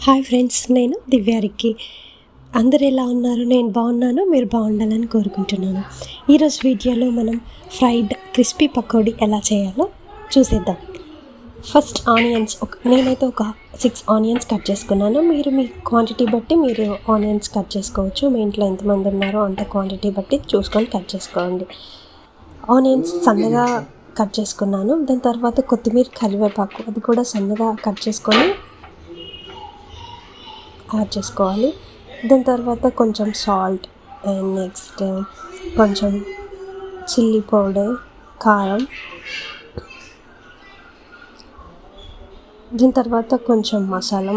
Hi friends, నేను దివ్యారిక్కి. అందరు ఎలా ఉన్నారు? నేను బాగున్నాను, మీరు బాగుండాలని కోరుకుంటున్నాను. ఈరోజు వీడియోలో మనం ఫ్రైడ్ క్రిస్పీ పకోడీ ఎలా చేయాలో చూసేద్దాం. ఫస్ట్ ఆనియన్స్ నేనైతే ఒక 6 ఆనియన్స్ కట్ చేసుకున్నాను. మీరు మీ క్వాంటిటీ బట్టి మీరు ఆనియన్స్ కట్ చేసుకోవచ్చు. మీ ఇంట్లో ఎంతమంది ఉన్నారో అంత క్వాంటిటీ బట్టి చూసుకొని కట్ చేసుకోండి. ఆనియన్స్ సన్నగా కట్ చేసుకున్నాను. దాని తర్వాత కొత్తిమీర, కరివేపాకు అది కూడా సన్నగా కట్ చేసుకొని యాడ్ చేసుకోవాలి. దాని తర్వాత కొంచెం సాల్ట్ అండ్ నెక్స్ట్ కొంచెం చిల్లీ పౌడర్, కారం. దీని తర్వాత కొంచెం మసాలా,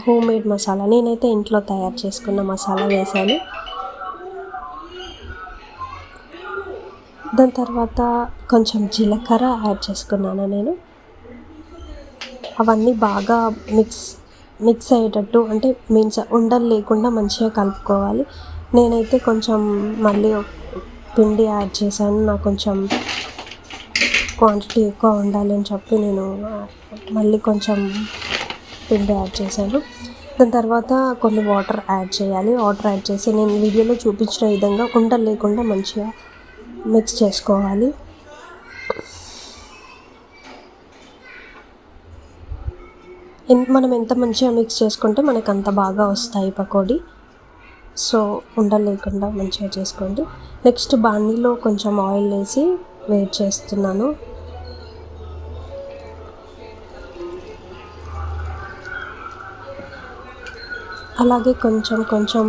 హోమ్ మేడ్ మసాలా, నేనైతే ఇంట్లో తయారు చేసుకున్న మసాలా వేసాను. దాని తర్వాత కొంచెం జీలకర్ర యాడ్ చేసుకున్నాను నేను. అవన్నీ బాగా మిక్స్ అయ్యేటట్టు, అంటే మీన్స్ ఉండలు లేకుండా మంచిగా కలుపుకోవాలి. నేనైతే కొంచెం మళ్ళీ పిండి యాడ్ చేశాను. నాకు కొంచెం క్వాంటిటీ ఎక్కువ ఉండాలి అని చెప్పి నేను మళ్ళీ కొంచెం పిండి యాడ్ చేశాను. దాని తర్వాత కొన్ని వాటర్ యాడ్ చేయాలి. వాటర్ యాడ్ చేసి నేను వీడియోలో చూపించిన విధంగా ఉండలు లేకుండా మంచిగా మిక్స్ చేసుకోవాలి. మనం ఎంత మంచిగా మిక్స్ చేసుకుంటే మనకు అంత బాగా వస్తాయి పకోడీ. సో ఉండలు లేకుండా మంచిగా చేసుకోండి. నెక్స్ట్ బాణీలో కొంచెం ఆయిల్ వేసి వేడి చేస్తున్నాను. అలాగే కొంచెం కొంచెం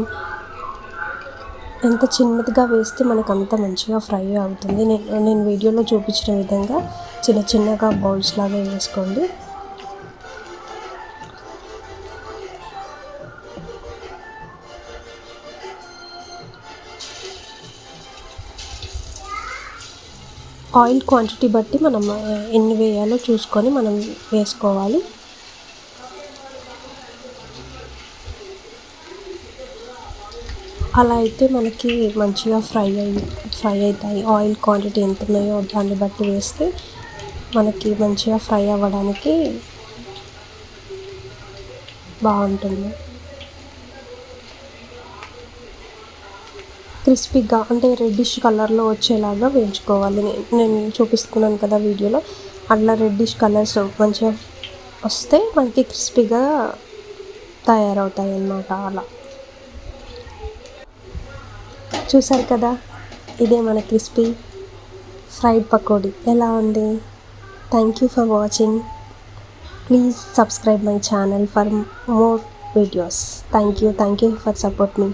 ఎంత చిన్నదిగా వేస్తే మనకు అంత మంచిగా ఫ్రై అవుతుంది. నేను వీడియోలో చూపించిన విధంగా చిన్న చిన్నగా బౌల్స్ లాగా వేసుకోండి. ఆయిల్ క్వాంటిటీ బట్టి మనం ఎన్ని వేయాలో చూసుకొని మనం వేసుకోవాలి. అలా అయితే మనకి మంచిగా ఫ్రై అవుతాయి. ఆయిల్ క్వాంటిటీ ఎంత ఉన్నాయో దాన్ని బట్టి వేస్తే మనకి మంచిగా ఫ్రై అవ్వడానికి బాగుంటుంది. క్రిస్పీగా అంటే రెడ్డిష్ కలర్లో వచ్చేలాగా వేయించుకోవాలి. నేను చూపిస్తున్నాను కదా వీడియోలో, అట్లా రెడ్డిష్ కలర్స్ మంచిగా వస్తే మనకి క్రిస్పీగా తయారవుతాయి అన్నమాట. అలా చూసారు కదా, ఇదే మన క్రిస్పీ ఫ్రైడ్ పకోడీ. ఎలా ఉంది? Thank you for watching. Please subscribe my channel for more videos. Thank you for support me.